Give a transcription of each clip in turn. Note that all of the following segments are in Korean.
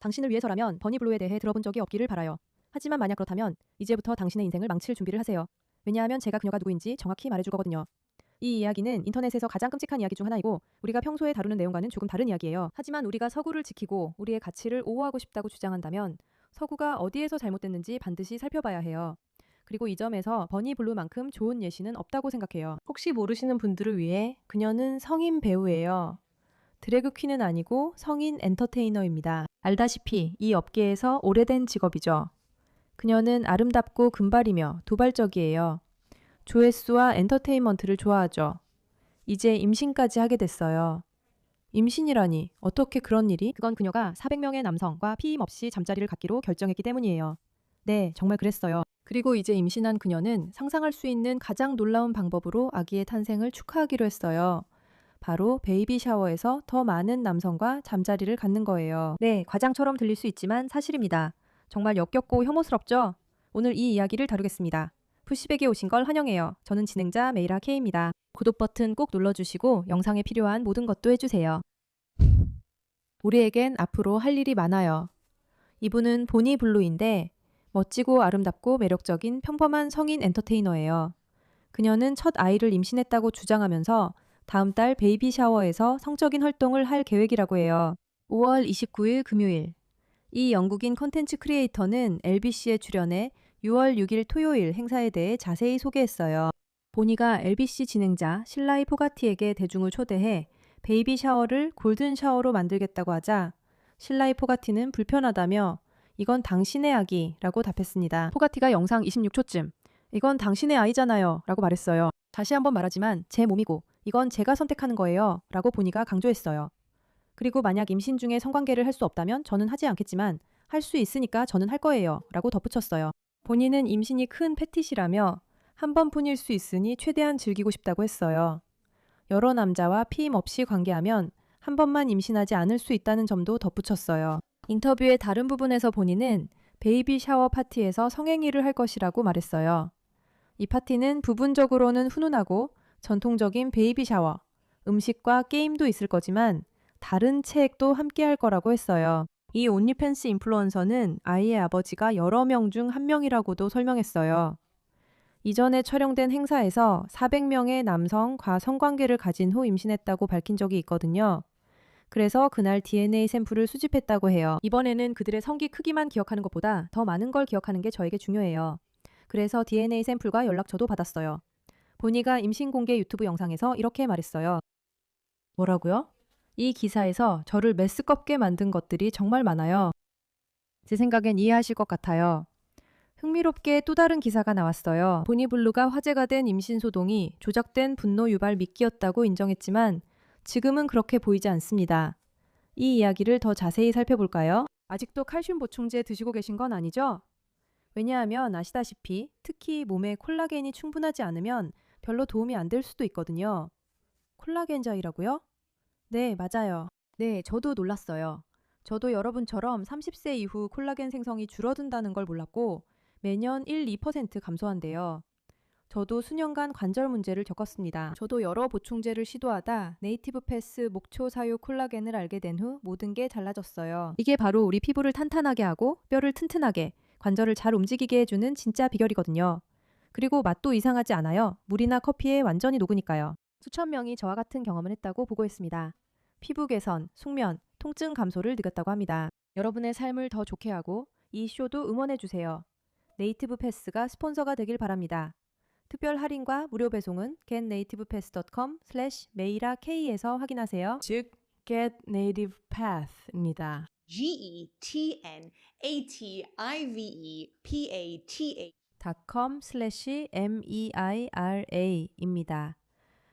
당신을 위해서라면 버니블루에 대해 들어본 적이 없기를 바라요. 하지만 만약 그렇다면 이제부터 당신의 인생을 망칠 준비를 하세요. 왜냐하면 제가 그녀가 누구인지 정확히 말해줄 거거든요. 이 이야기는 인터넷에서 가장 끔찍한 이야기 중 하나이고 우리가 평소에 다루는 내용과는 조금 다른 이야기예요. 하지만 우리가 서구를 지키고 우리의 가치를 옹호하고 싶다고 주장한다면 서구가 어디에서 잘못됐는지 반드시 살펴봐야 해요. 그리고 이 점에서 버니블루만큼 좋은 예시는 없다고 생각해요. 혹시 모르시는 분들을 위해 그녀는 성인 배우예요. 드래그 퀸은 아니고 성인 엔터테이너입니다. 알다시피 이 업계에서 오래된 직업이죠. 그녀는 아름답고 금발이며 도발적이에요. 조회수와 엔터테인먼트를 좋아하죠. 이제 임신까지 하게 됐어요. 임신이라니 어떻게 그런 일이? 그건 그녀가 400명의 남성과 피임 없이 잠자리를 갖기로 결정했기 때문이에요. 네, 정말 그랬어요. 그리고 이제 임신한 그녀는 상상할 수 있는 가장 놀라운 방법으로 아기의 탄생을 축하하기로 했어요. 바로 베이비 샤워에서 더 많은 남성과 잠자리를 갖는 거예요. 네, 과장처럼 들릴 수 있지만 사실입니다. 정말 역겹고 혐오스럽죠? 오늘 이 이야기를 다루겠습니다. 푸시백에 오신 걸 환영해요. 저는 진행자 메이라 K입니다. 구독 버튼 꼭 눌러주시고 영상에 필요한 모든 것도 해주세요. 우리에겐 앞으로 할 일이 많아요. 이분은 보니 블루인데 멋지고 아름답고 매력적인 평범한 성인 엔터테이너예요. 그녀는 첫 아이를 임신했다고 주장하면서 다음 달 베이비 샤워에서 성적인 활동을 할 계획이라고 해요. 5월 29일 금요일. 이 영국인 콘텐츠 크리에이터는 LBC에 출연해 6월 6일 토요일 행사에 대해 자세히 소개했어요. 보니가 LBC 진행자 실라이 포가티에게 대중을 초대해 베이비 샤워를 골든 샤워로 만들겠다고 하자 실라이 포가티는 불편하다며 이건 당신의 아기라고 답했습니다. 포가티가 영상 26초쯤 이건 당신의 아이잖아요 라고 말했어요. 다시 한번 말하지만 제 몸이고 이건 제가 선택하는 거예요 라고 보니가 강조했어요. 그리고 만약 임신 중에 성관계를 할 수 없다면 저는 하지 않겠지만 할 수 있으니까 저는 할 거예요 라고 덧붙였어요. 본인은 임신이 큰 패티시라며 한 번뿐일 수 있으니 최대한 즐기고 싶다고 했어요. 여러 남자와 피임 없이 관계하면 한 번만 임신하지 않을 수 있다는 점도 덧붙였어요. 인터뷰의 다른 부분에서 본인은 베이비 샤워 파티에서 성행위를 할 것이라고 말했어요. 이 파티는 부분적으로는 훈훈하고 전통적인 베이비 샤워, 음식과 게임도 있을 거지만 다른 체액도 함께 할 거라고 했어요. 이 온리팬스 인플루언서는 아이의 아버지가 여러 명 중 한 명이라고도 설명했어요. 이전에 촬영된 행사에서 400명의 남성과 성관계를 가진 후 임신했다고 밝힌 적이 있거든요. 그래서 그날 DNA 샘플을 수집했다고 해요. 이번에는 그들의 성기 크기만 기억하는 것보다 더 많은 걸 기억하는 게 저에게 중요해요. 그래서 DNA 샘플과 연락처도 받았어요. 보니가 임신 공개 유튜브 영상에서 이렇게 말했어요. 뭐라고요? 이 기사에서 저를 메스껍게 만든 것들이 정말 많아요. 제 생각엔 이해하실 것 같아요. 흥미롭게 또 다른 기사가 나왔어요. 보니블루가 화제가 된 임신 소동이 조작된 분노 유발 미끼였다고 인정했지만 지금은 그렇게 보이지 않습니다. 이 이야기를 더 자세히 살펴볼까요? 아직도 칼슘 보충제 드시고 계신 건 아니죠? 왜냐하면 아시다시피 특히 몸에 콜라겐이 충분하지 않으면 별로 도움이 안 될 수도 있거든요. 콜라겐자이라고요? 네, 맞아요. 네, 저도 놀랐어요. 저도 여러분처럼 30세 이후 콜라겐 생성이 줄어든다는 걸 몰랐고 매년 1~2% 감소한대요. 저도 수년간 관절 문제를 겪었습니다. 저도 여러 보충제를 시도하다 네이티브 패스 목초 사유 콜라겐을 알게 된 후 모든 게 달라졌어요. 이게 바로 우리 피부를 탄탄하게 하고 뼈를 튼튼하게, 관절을 잘 움직이게 해주는 진짜 비결이거든요. 그리고 맛도 이상하지 않아요. 물이나 커피에 완전히 녹으니까요. 수천 명이 저와 같은 경험을 했다고 보고했습니다. 피부 개선, 숙면, 통증 감소를 느꼈다고 합니다. 여러분의 삶을 더 좋게 하고 이 쇼도 응원해주세요. 네이티브 패스가 스폰서가 되길 바랍니다. 특별 할인과 무료 배송은 getnativepass.com/meirak에서 확인하세요. 즉, getnativepath입니다. getnativepath.com/MEIRA입니다.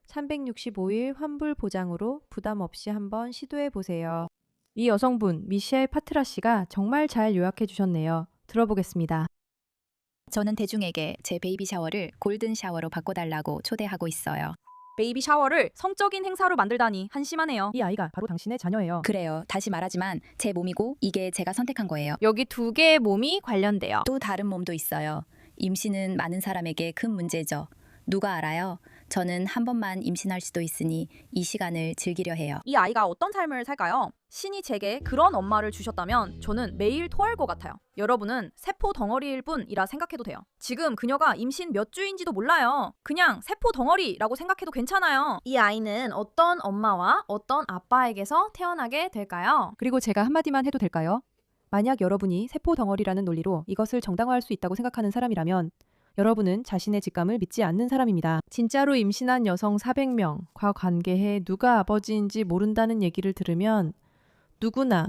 365일 환불 보장으로 부담 없이 한번 시도해 보세요. 이 여성분 미셸 파트라 씨가 정말 잘 요약해 주셨네요. 들어보겠습니다. 저는 대중에게 제 베이비 샤워를 골든 샤워로 바꿔달라고 초대하고 있어요. 베이비 샤워를 성적인 행사로 만들다니 한심하네요. 이 아이가 바로 당신의 자녀예요. 그래요. 다시 말하지만 제 몸이고 이게 제가 선택한 거예요. 여기 두 개의 몸이 관련돼요. 또 다른 몸도 있어요. 임신은 많은 사람에게 큰 문제죠. 누가 알아요? 저는 한 번만 임신할 수도 있으니 이 시간을 즐기려 해요. 이 아이가 어떤 삶을 살까요? 신이 제게 그런 엄마를 주셨다면 저는 매일 토할 것 같아요. 여러분은 세포 덩어리일 뿐이라 생각해도 돼요. 지금 그녀가 임신 몇 주인지도 몰라요. 그냥 세포 덩어리라고 생각해도 괜찮아요. 이 아이는 어떤 엄마와 어떤 아빠에게서 태어나게 될까요? 그리고 제가 한마디만 해도 될까요? 만약 여러분이 세포 덩어리라는 논리로 이것을 정당화할 수 있다고 생각하는 사람이라면 여러분은 자신의 직감을 믿지 않는 사람입니다. 진짜로 임신한 여성 400명과 관계해 누가 아버지인지 모른다는 얘기를 들으면 누구나,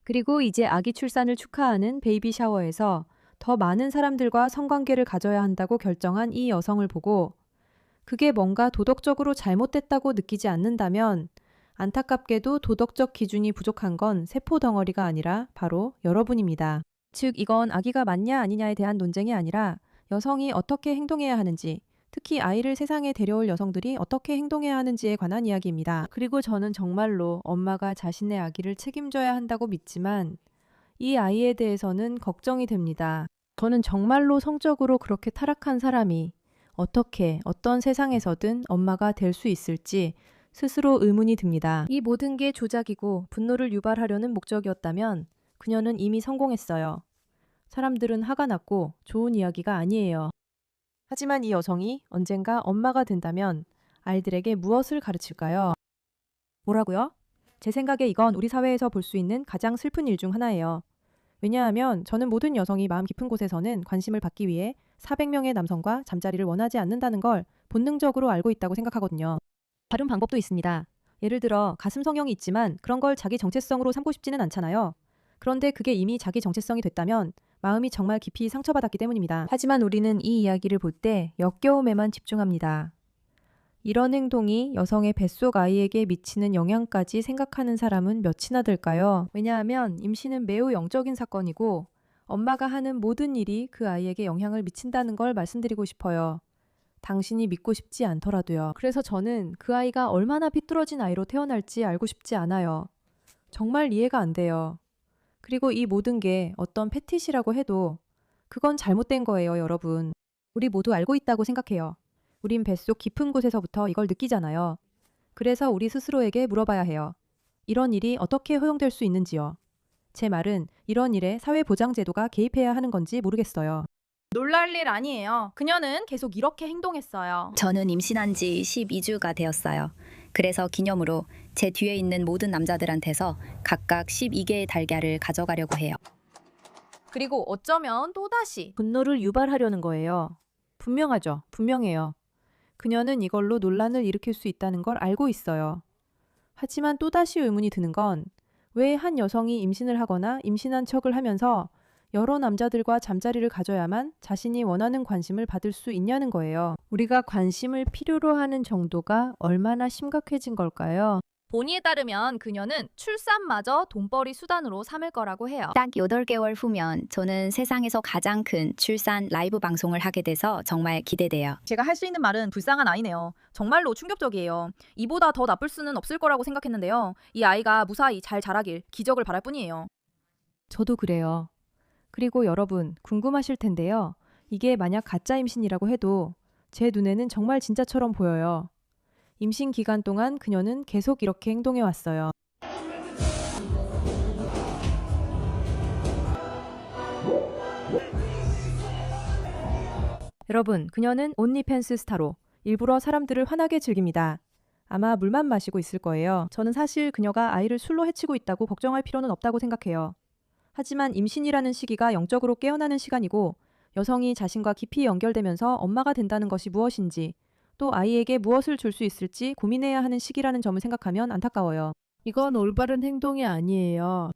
그리고 이제 아기 출산을 축하하는 베이비 샤워에서 더 많은 사람들과 성관계를 가져야 한다고 결정한 이 여성을 보고 그게 뭔가 도덕적으로 잘못됐다고 느끼지 않는다면 안타깝게도 도덕적 기준이 부족한 건 세포 덩어리가 아니라 바로 여러분입니다. 즉, 이건 아기가 맞냐 아니냐에 대한 논쟁이 아니라 여성이 어떻게 행동해야 하는지, 특히 아이를 세상에 데려올 여성들이 어떻게 행동해야 하는지에 관한 이야기입니다. 그리고 저는 정말로 엄마가 자신의 아기를 책임져야 한다고 믿지만 이 아이에 대해서는 걱정이 됩니다. 저는 정말로 성적으로 그렇게 타락한 사람이 어떻게 어떤 세상에서든 엄마가 될 수 있을지 스스로 의문이 듭니다. 이 모든 게 조작이고 분노를 유발하려는 목적이었다면 그녀는 이미 성공했어요. 사람들은 화가 났고 좋은 이야기가 아니에요. 하지만 이 여성이 언젠가 엄마가 된다면 아이들에게 무엇을 가르칠까요? 뭐라고요? 제 생각에 이건 우리 사회에서 볼 수 있는 가장 슬픈 일 중 하나예요. 왜냐하면 저는 모든 여성이 마음 깊은 곳에서는 관심을 받기 위해 400명의 남성과 잠자리를 원하지 않는다는 걸 본능적으로 알고 있다고 생각하거든요. 다른 방법도 있습니다. 예를 들어 가슴 성형이 있지만 그런 걸 자기 정체성으로 삼고 싶지는 않잖아요. 그런데 그게 이미 자기 정체성이 됐다면 마음이 정말 깊이 상처받았기 때문입니다. 하지만 우리는 이 이야기를 볼 때 역겨움에만 집중합니다. 이런 행동이 여성의 뱃속 아이에게 미치는 영향까지 생각하는 사람은 몇이나 될까요? 왜냐하면 임신은 매우 영적인 사건이고 엄마가 하는 모든 일이 그 아이에게 영향을 미친다는 걸 말씀드리고 싶어요. 당신이 믿고 싶지 않더라도요. 그래서 저는 그 아이가 얼마나 삐뚤어진 아이로 태어날지 알고 싶지 않아요. 정말 이해가 안 돼요. 그리고 이 모든 게 어떤 패티시라고 해도 그건 잘못된 거예요, 여러분. 우리 모두 알고 있다고 생각해요. 우린 뱃속 깊은 곳에서부터 이걸 느끼잖아요. 그래서 우리 스스로에게 물어봐야 해요. 이런 일이 어떻게 허용될 수 있는지요. 제 말은 이런 일에 사회보장제도가 개입해야 하는 건지 모르겠어요. 놀랄 일 아니에요. 그녀는 계속 이렇게 행동했어요. 저는 임신한 지 12주가 되었어요. 그래서 기념으로 제 뒤에 있는 모든 남자들한테서 각각 12개의 달걀을 가져가려고 해요. 그리고 어쩌면 또다시 분노를 유발하려는 거예요. 분명하죠. 분명해요. 그녀는 이걸로 논란을 일으킬 수 있다는 걸 알고 있어요. 하지만 또다시 의문이 드는 건 왜 한 여성이 임신을 하거나 임신한 척을 하면서 여러 남자들과 잠자리를 가져야만 자신이 원하는 관심을 받을 수 있냐는 거예요. 우리가 관심을 필요로 하는 정도가 얼마나 심각해진 걸까요? 본의에 따르면 그녀는 출산마저 돈벌이 수단으로 삼을 거라고 해요. 딱 8개월 후면 저는 세상에서 가장 큰 출산 라이브 방송을 하게 돼서 정말 기대돼요. 제가 할 수 있는 말은 불쌍한 아이네요. 정말로 충격적이에요. 이보다 더 나쁠 수는 없을 거라고 생각했는데요. 이 아이가 무사히 잘 자라길 기적을 바랄 뿐이에요. 저도 그래요. 그리고 여러분 궁금하실 텐데요. 이게 만약 가짜 임신이라고 해도 제 눈에는 정말 진짜처럼 보여요. 임신 기간 동안 그녀는 계속 이렇게 행동해 왔어요. 여러분, 그녀는 온리팬스 스타로 일부러 사람들을 화나게 즐깁니다. 아마 물만 마시고 있을 거예요. 저는 사실 그녀가 아이를 술로 해치고 있다고 걱정할 필요는 없다고 생각해요. 하지만 임신이라는 시기가 영적으로 깨어나는 시간이고 여성이 자신과 깊이 연결되면서 엄마가 된다는 것이 무엇인지 또 아이에게 무엇을 줄 수 있을지 고민해야 하는 시기라는 점을 생각하면 안타까워요. 이건 올바른 행동이 아니에요.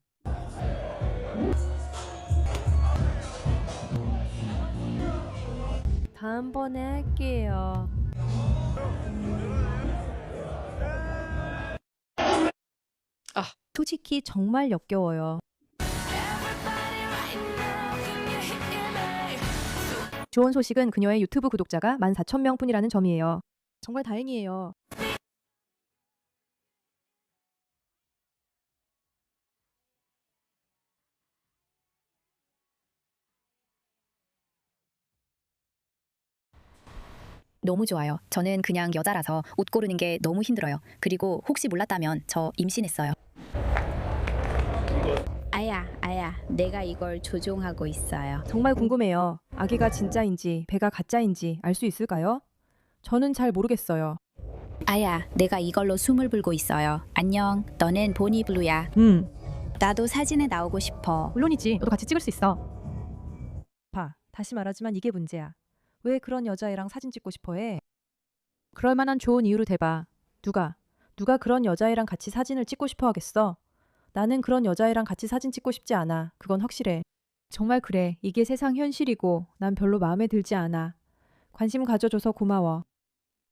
다음번에 할게요. 솔직히 정말 역겨워요. 좋은 소식은 그녀의 유튜브 구독자가 14,000명 뿐이라는 점이에요. 정말 다행이에요. 너무 좋아요. 저는 그냥 여자라서 옷 고르는 게 너무 힘들어요. 그리고 혹시 몰랐다면 저 임신했어요. 아야, 내가 이걸 조종하고 있어요. 정말 궁금해요. 아기가 진짜인지 배가 가짜인지 알 수 있을까요? 저는 잘 모르겠어요. 아야, 내가 이걸로 숨을 불고 있어요. 안녕, 너는 보니블루야. 나도 사진에 나오고 싶어. 물론이지. 너도 같이 찍을 수 있어. 봐, 다시 말하지만 이게 문제야. 왜 그런 여자애랑 사진 찍고 싶어 해? 그럴 만한 좋은 이유를 대봐. 누가 그런 여자애랑 같이 사진을 찍고 싶어 하겠어? 나는 그런 여자애랑 같이 사진 찍고 싶지 않아. 그건 확실해. 정말 그래. 이게 세상 현실이고 난 별로 마음에 들지 않아. 관심 가져줘서 고마워.